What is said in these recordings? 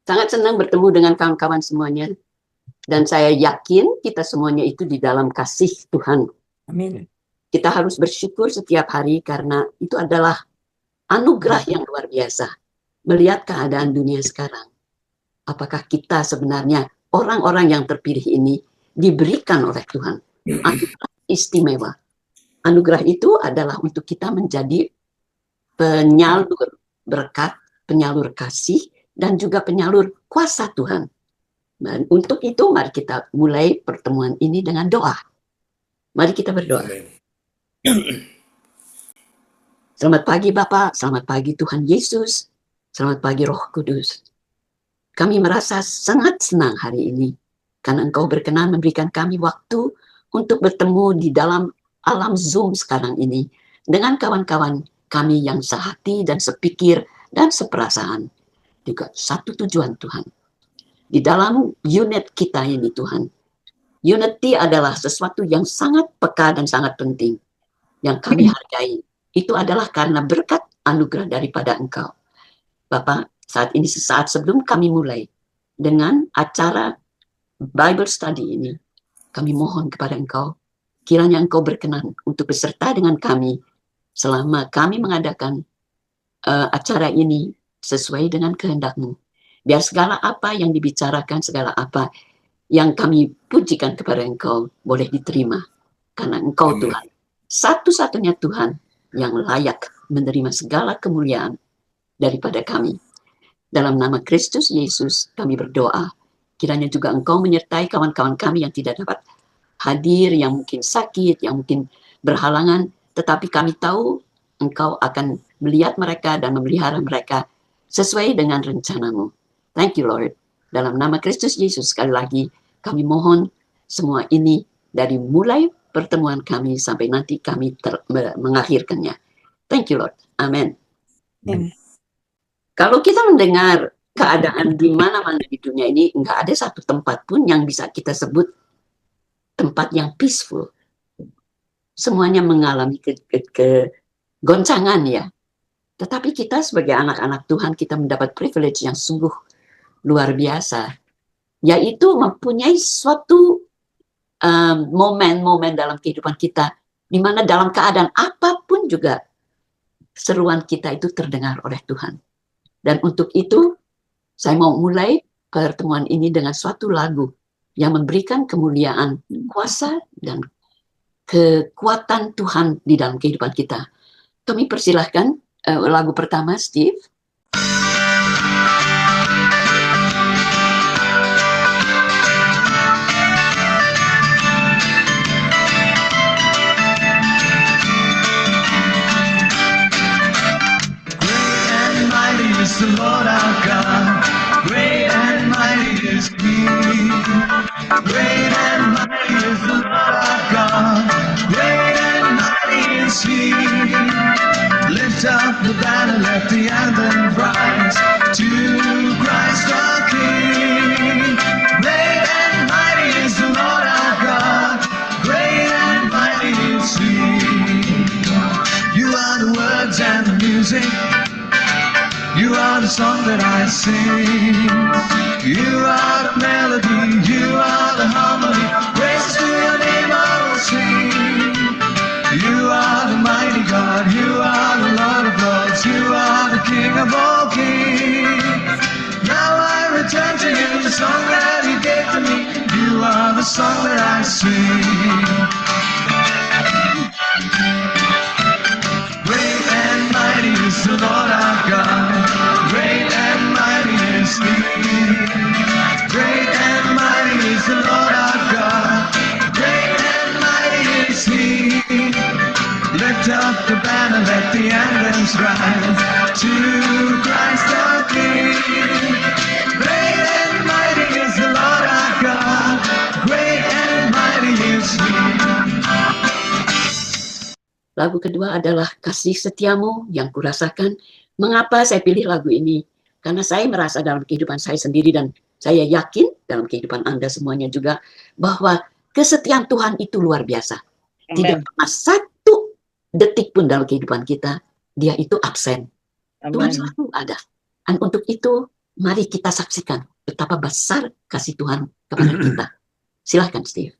Sangat senang bertemu dengan kawan-kawan semuanya. Dan saya yakin kita semuanya itu di dalam kasih Tuhan. Amin. Kita harus bersyukur setiap hari karena itu adalah anugerah yang luar biasa. Melihat keadaan dunia sekarang. Apakah kita sebenarnya orang-orang yang terpilih ini diberikan oleh Tuhan anugerah istimewa. Anugerah itu adalah untuk kita menjadi penyalur berkat, penyalur kasih, dan juga penyalur kuasa Tuhan. Dan untuk itu mari kita mulai pertemuan ini dengan doa. Mari kita berdoa. Selamat pagi Bapak, selamat pagi Tuhan Yesus, selamat pagi Roh Kudus. Kami merasa sangat senang hari ini karena Engkau berkenan memberikan kami waktu untuk bertemu di dalam alam Zoom sekarang ini dengan kawan-kawan kami yang sehati dan sepikir dan seperasaan. Juga satu tujuan Tuhan. Di dalam unit kita ini Tuhan, unity adalah sesuatu yang sangat peka dan sangat penting yang kami hargai. Itu adalah karena berkat anugerah daripada Engkau. Bapak, saat ini sesaat sebelum kami mulai dengan acara Bible Study ini, kami mohon kepada Engkau, kiranya Engkau berkenan untuk beserta dengan kami selama kami mengadakan acara ini sesuai dengan kehendak-Mu. Biar segala apa yang dibicarakan, segala apa yang kami pujikan kepada Engkau boleh diterima. Karena Engkau Tuhan, satu-satunya Tuhan yang layak menerima segala kemuliaan daripada kami. Dalam nama Kristus Yesus kami berdoa. Kiranya juga Engkau menyertai kawan-kawan kami yang tidak dapat hadir, yang mungkin sakit, yang mungkin berhalangan. Tetapi kami tahu Engkau akan melihat mereka dan memelihara mereka sesuai dengan rencana-Mu. Thank you Lord. Dalam nama Kristus Yesus sekali lagi kami mohon semua ini dari mulai pertemuan kami sampai nanti kami mengakhirkannya. Thank you Lord. Amen. Kalau kita mendengar keadaan di mana-mana di dunia ini, nggak ada satu tempat pun yang bisa kita sebut tempat yang peaceful. Semuanya mengalami kegoncangan ya. Tetapi kita sebagai anak-anak Tuhan, kita mendapat privilege yang sungguh luar biasa, yaitu mempunyai suatu momen-momen dalam kehidupan kita, di mana dalam keadaan apapun juga seruan kita itu terdengar oleh Tuhan. Dan untuk itu, saya mau mulai pertemuan ini dengan suatu lagu yang memberikan kemuliaan, kuasa, dan kekuatan Tuhan di dalam kehidupan kita. Kami persilahkan lagu pertama, Steve. The Lord our God, great and mighty is He. Great and mighty is the Lord our God, great and mighty is He. Lift up the banner, let the anthem rise to Christ our King. Great and mighty is the Lord our God, great and mighty is He. You are the words and the music. You are the song that I sing. You are the melody. You are the harmony. Praises to your name I will sing. You are the mighty God. You are the Lord of Lords. You are the King of all kings. Now I return to you the song that you gave to me. You are the song that I sing. Great and mighty is the Lord our God. Great and mighty is He. Great and mighty is the Lord our God. Great and mighty is He. Lift up the banner, let the anthems rise to Christ our King. Great and mighty is the Lord our God. Great and mighty is He. Lagu kedua adalah Kasih Setiamu yang kurasakan. Mengapa saya pilih lagu ini? Karena saya merasa dalam kehidupan saya sendiri dan saya yakin dalam kehidupan Anda semuanya juga bahwa kesetiaan Tuhan itu luar biasa. Amen. Tidak pernah satu detik pun dalam kehidupan kita dia itu absen. Amen. Tuhan selalu ada. Dan untuk itu Mari kita saksikan betapa besar kasih Tuhan kepada kita. Silahkan, Steve.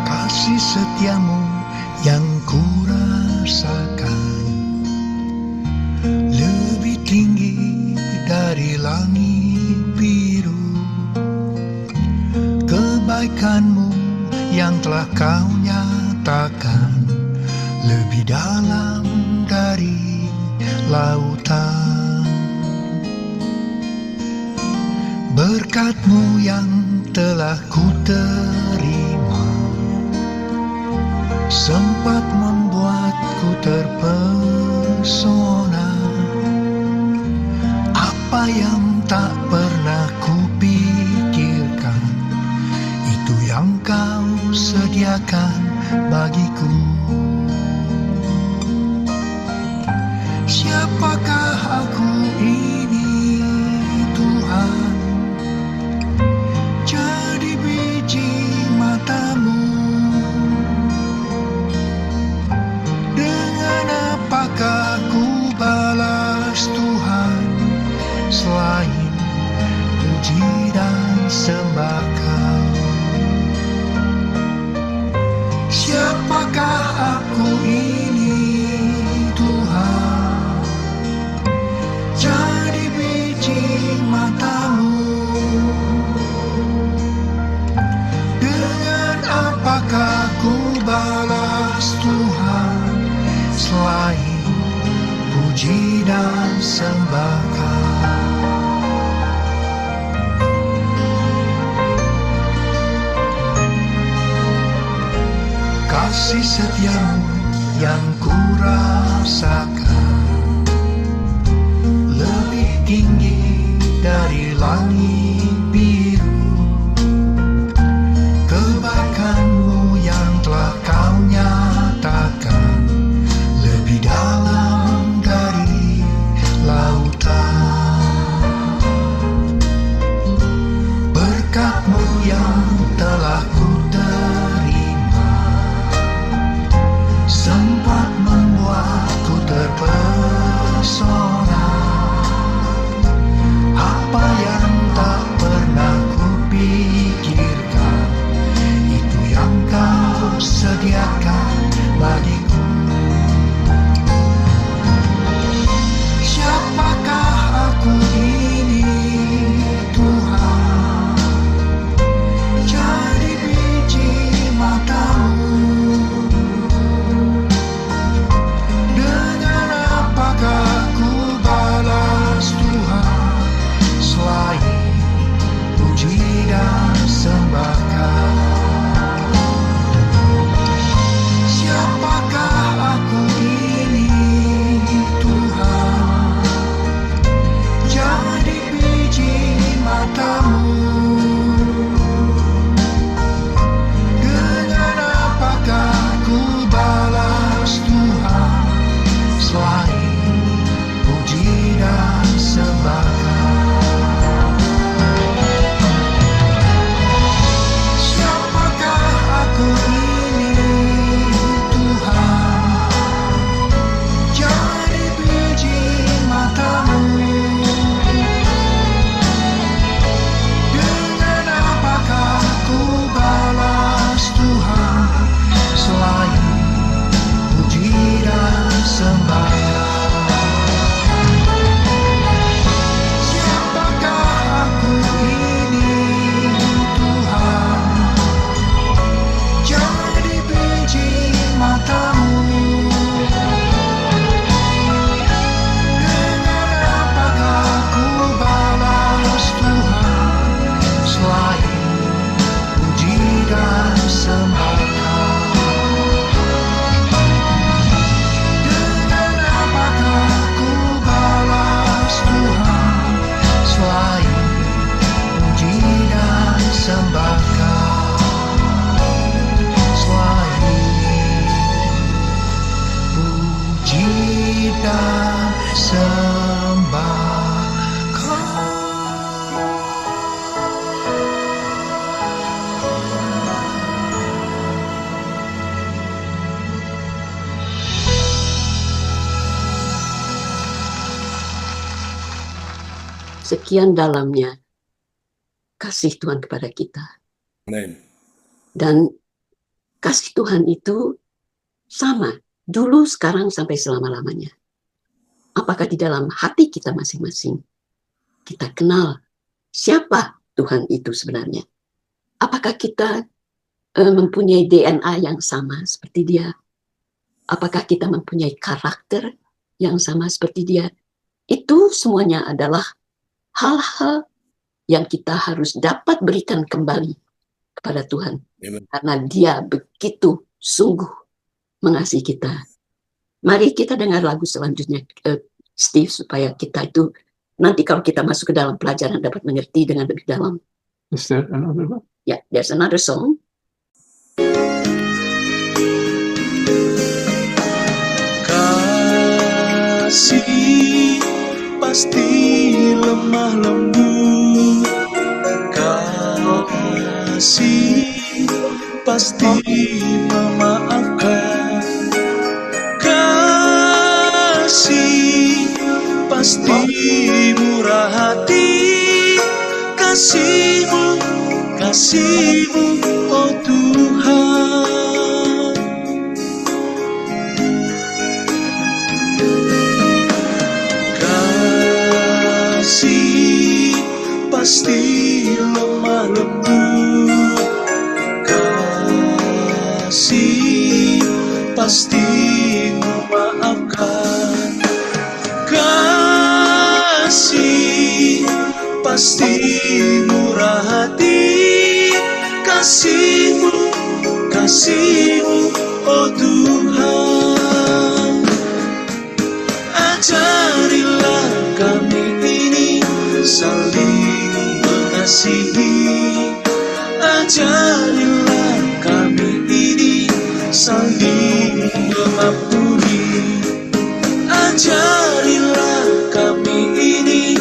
Kasih setiamu yang kurasakan lebih tinggi dari langit biru. Kebaikanmu yang telah kau nyatakan lebih dalam dari lautan. Berkat-Mu yang telah ku terima sempat membuatku terpesona. Apa yang tak pernah kupikirkan, itu yang kau sediakan bagiku. Siapakah aku ini, Tuhan? Jadi biji mata-Mu. Dengan apakah ku balas Tuhan selain puji dan sembah Kau? Siapakah aku ini, Tuhan? Jadi biji mata-Mu. Dengan apakah ku balas Tuhan selain puji dan sembah Kau? Kasih setiamu yang kurasakan lebih tinggi dari langit biru. Kebaikan-Mu yang telah kau nyatakan lebih dalam dari lautan. Berkat-Mu yang telah ku terima sempat membuatku terpesona. Apa yang tak Sekian dalamnya kasih Tuhan kepada kita. Amen. Dan kasih Tuhan itu sama, dulu, sekarang, sampai selama-lamanya. Apakah di dalam hati kita masing-masing kita kenal siapa Tuhan itu sebenarnya? Apakah kita mempunyai DNA yang sama seperti dia? Apakah kita mempunyai karakter yang sama seperti dia? Itu semuanya adalah hal-hal yang kita harus dapat berikan kembali kepada Tuhan. Amen. Karena dia begitu sungguh mengasihi kita. Mari kita dengar lagu selanjutnya, Steve, supaya kita itu nanti kalau kita masuk ke dalam pelajaran dapat mengerti dengan lebih dalam. Is there another one? Yeah, there's another song. Kasih pasti lemah lembut, kasih pasti memaafkan, kasih pasti murah hati, kasih-Mu, kasih-Mu, oh Tuhan. Kasih pasti lemah lembut, kasih pasti memaafkan, kasih pasti murah hati, kasih-Mu, kasih-Mu, oh Tuhan. Ajarilah kami ini saling mengasihi, ajarilah kami ini saling mengampuni, ajarilah kami ini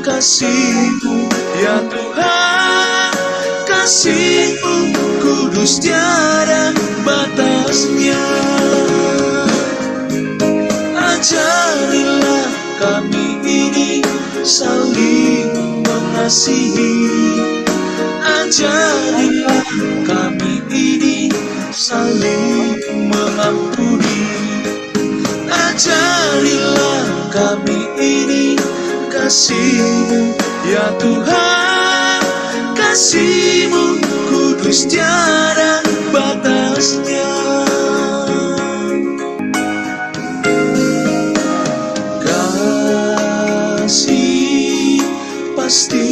kasih-Mu, ya Tuhan, kasih-Mu kudus tiada batasnya. Ajarilah kami ini saling mengasihi, ajarilah kami ini saling mengampuni, ajarilah kami ini kasih-Mu, ya Tuhan, kasih-Mu kudus tiada batasnya. Kasih pasti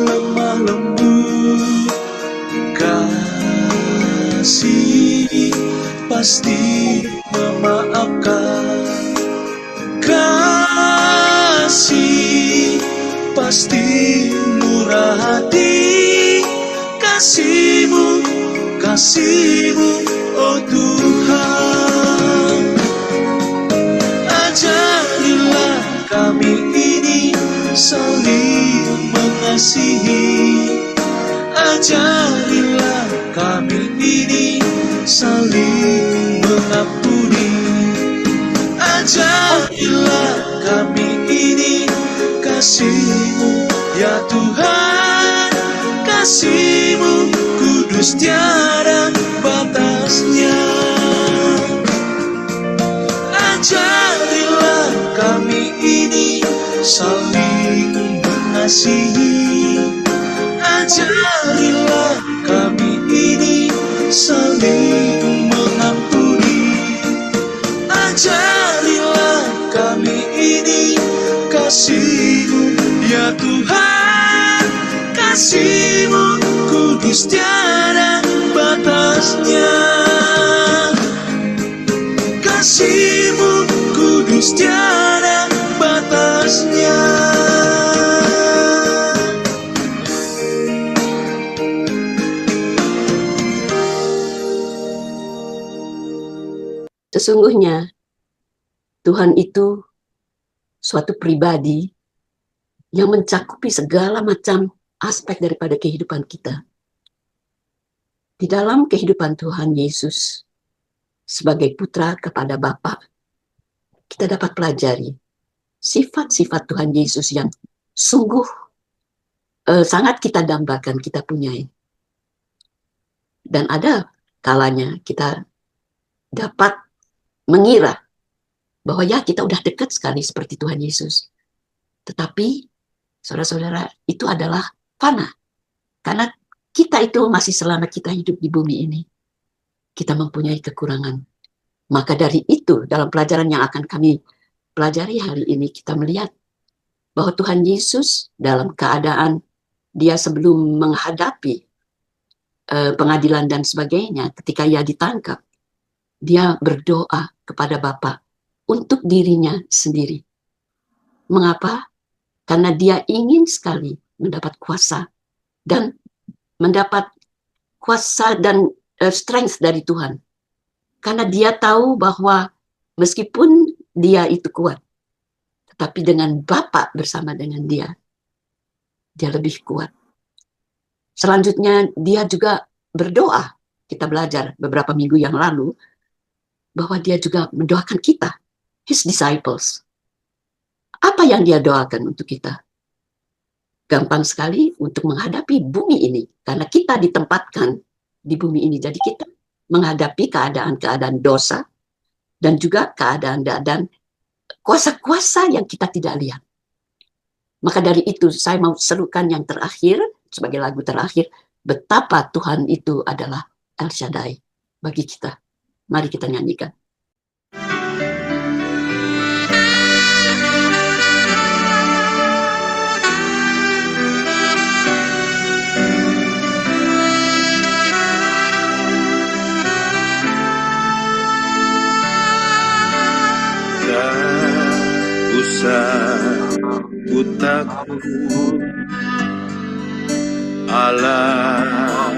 lemah lembut, kasih pasti memaafkan, kasih pasti murah hati, kasih-Mu, kasih-Mu, oh Tuhan. Ajarilah kami ini saling mengasihi, ajarilah kami ini saling mengampuni, ajarilah kami ini kasih-Mu, ya Tuhan, kasih-Mu kudus tiada batasnya. Ajarilah kami ini saling mengasihi, ajarilah kami ini saling mengampuni, ajarilah kami ini kasih-Mu, ya Tuhan, kasih-Mu kudus tiada batasnya, kasih-Mu kudus tiada batasnya. Sesungguhnya Tuhan itu suatu pribadi yang mencakupi segala macam aspek daripada kehidupan kita. Di dalam kehidupan Tuhan Yesus sebagai putra kepada Bapa, kita dapat pelajari sifat-sifat Tuhan Yesus yang sungguh sangat kita dambakan, kita punyai. Dan ada kalanya kita dapat mengira bahwa ya kita udah dekat sekali seperti Tuhan Yesus. Tetapi saudara-saudara, itu adalah fana. Karena kita itu masih selama kita hidup di bumi ini, kita mempunyai kekurangan. Maka dari itu, dalam pelajaran yang akan kami pelajari hari ini, kita melihat bahwa Tuhan Yesus dalam keadaan dia sebelum menghadapi pengadilan dan sebagainya, ketika ia ditangkap, dia berdoa kepada Bapa untuk dirinya sendiri. Mengapa? Karena dia ingin sekali mendapat kuasa dan mendapat kuasa dan strength dari Tuhan. Karena dia tahu bahwa meskipun dia itu kuat, tetapi dengan Bapa bersama dengan dia lebih kuat. Selanjutnya dia juga berdoa. Kita belajar beberapa minggu yang lalu bahwa dia juga mendoakan kita, his disciples. Apa yang dia doakan untuk kita? Gampang sekali untuk menghadapi bumi ini, karena kita ditempatkan di bumi ini. Jadi kita menghadapi keadaan-keadaan dosa dan juga keadaan-keadaan kuasa-kuasa yang kita tidak lihat. Maka dari itu saya mau serukan yang terakhir, sebagai lagu terakhir, betapa Tuhan itu adalah El Shaddai bagi kita. Mari kita nyanyikan. Tak usah ku takut, Allah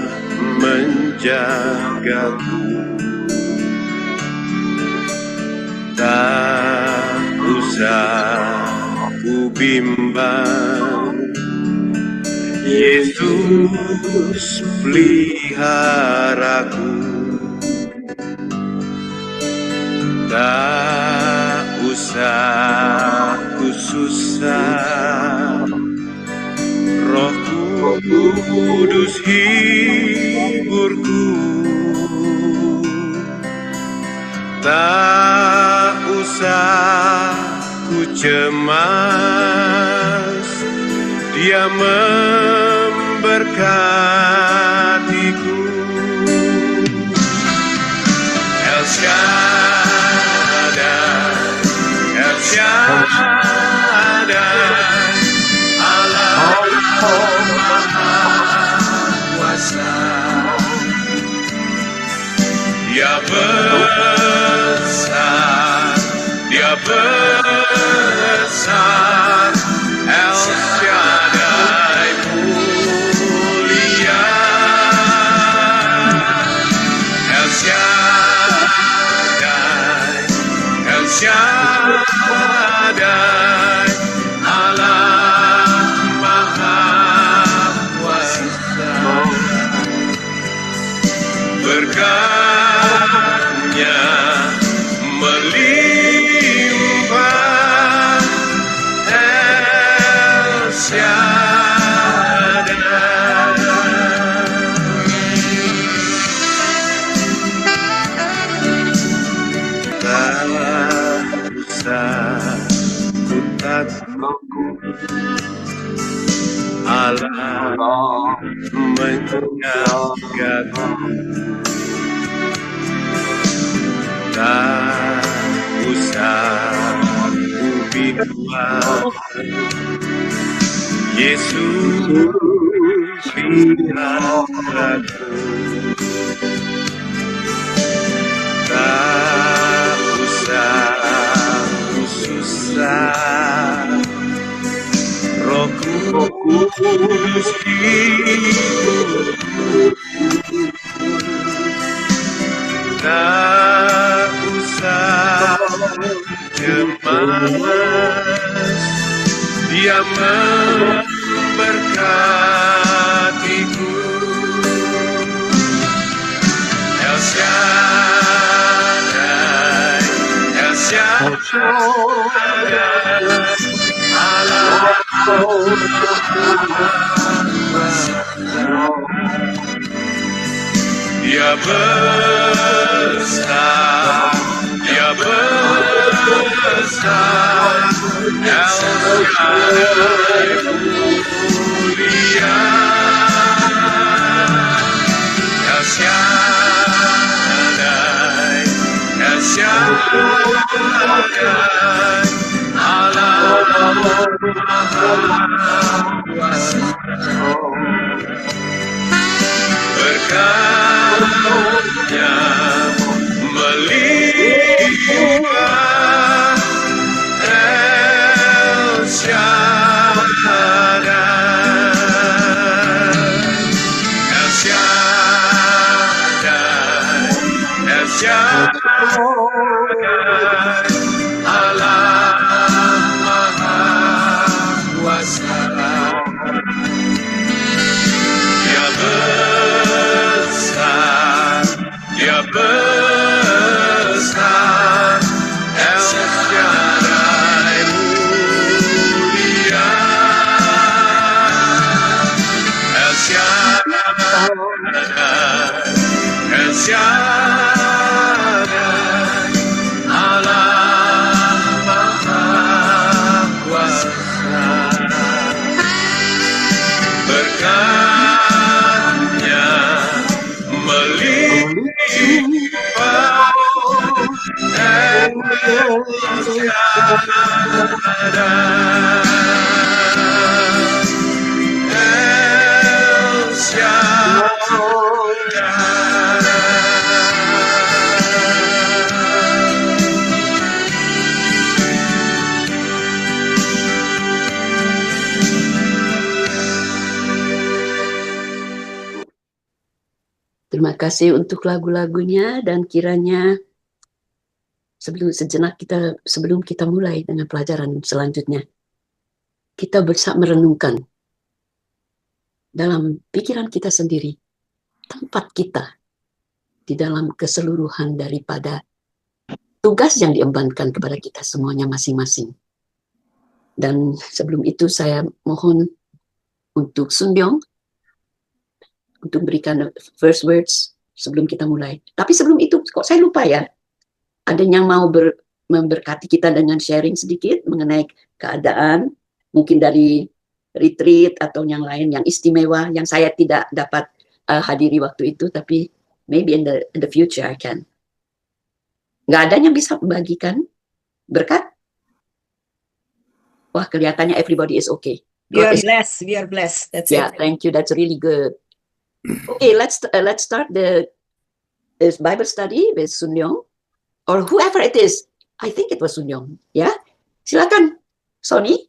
menjagaku. Tak usah ku bimbang, Yesus peliharaku. Tak usah ku susah, Roh Kudus hiburku. Tak usah ku cemas, Dia memberkatiku. El Shaddai, El Shaddai, Allah Maha Kuasa. Dia besar, Dia besar, El Shaddai mulia. El Shaddai, El Shaddai, Allah Maha Kuasa. Berkat-Nya melimpah, El Shaddai. Tak usah ku takut, Allah menjagaku. Tak usah ku bimbang, Yesus peliharaku. Tak usah ku susah, Roh Kudus hiburku. Tak usah cemas, Dia memberkatiku. El Shaddai, El Shaddai, Dia besar, dia besar, El Shaddai mulia, El Shaddai, El Shaddai, Allah Maha Kuasa. Berkatnya melimpah, El Shaddai, El Shaddai, El Shaddai, Allah Maha Kuasa. Dia besar, dia besar, El Shaddai mulia, El Shaddai, El Shaddai, Allah Maha Kuasa. Berkatnya melimpah, El Shaddai, El Terima kasih untuk lagu-lagunya, dan kiranya sebelum kita mulai dengan pelajaran selanjutnya, kita bersama merenungkan dalam pikiran kita sendiri tempat kita di dalam keseluruhan daripada tugas yang diembankan kepada kita semuanya masing-masing. Dan sebelum itu saya mohon untuk Sun Byung untuk berikan first words sebelum kita mulai. Tapi sebelum itu, kok saya lupa ya, ada yang mau memberkati kita dengan sharing sedikit mengenai keadaan, mungkin dari retreat atau yang lain yang istimewa, yang saya tidak dapat hadiri waktu itu, tapi maybe in the future I can. Nggak ada yang bisa membagikan berkat? Wah, kelihatannya everybody is okay. We are blessed. We are blessed. That's Yeah, it. thank you. That's really good. Okay, let's start this Bible study with Sun Byung, or whoever it is. I think it was Sun Byung. Yeah, silakan, Sony.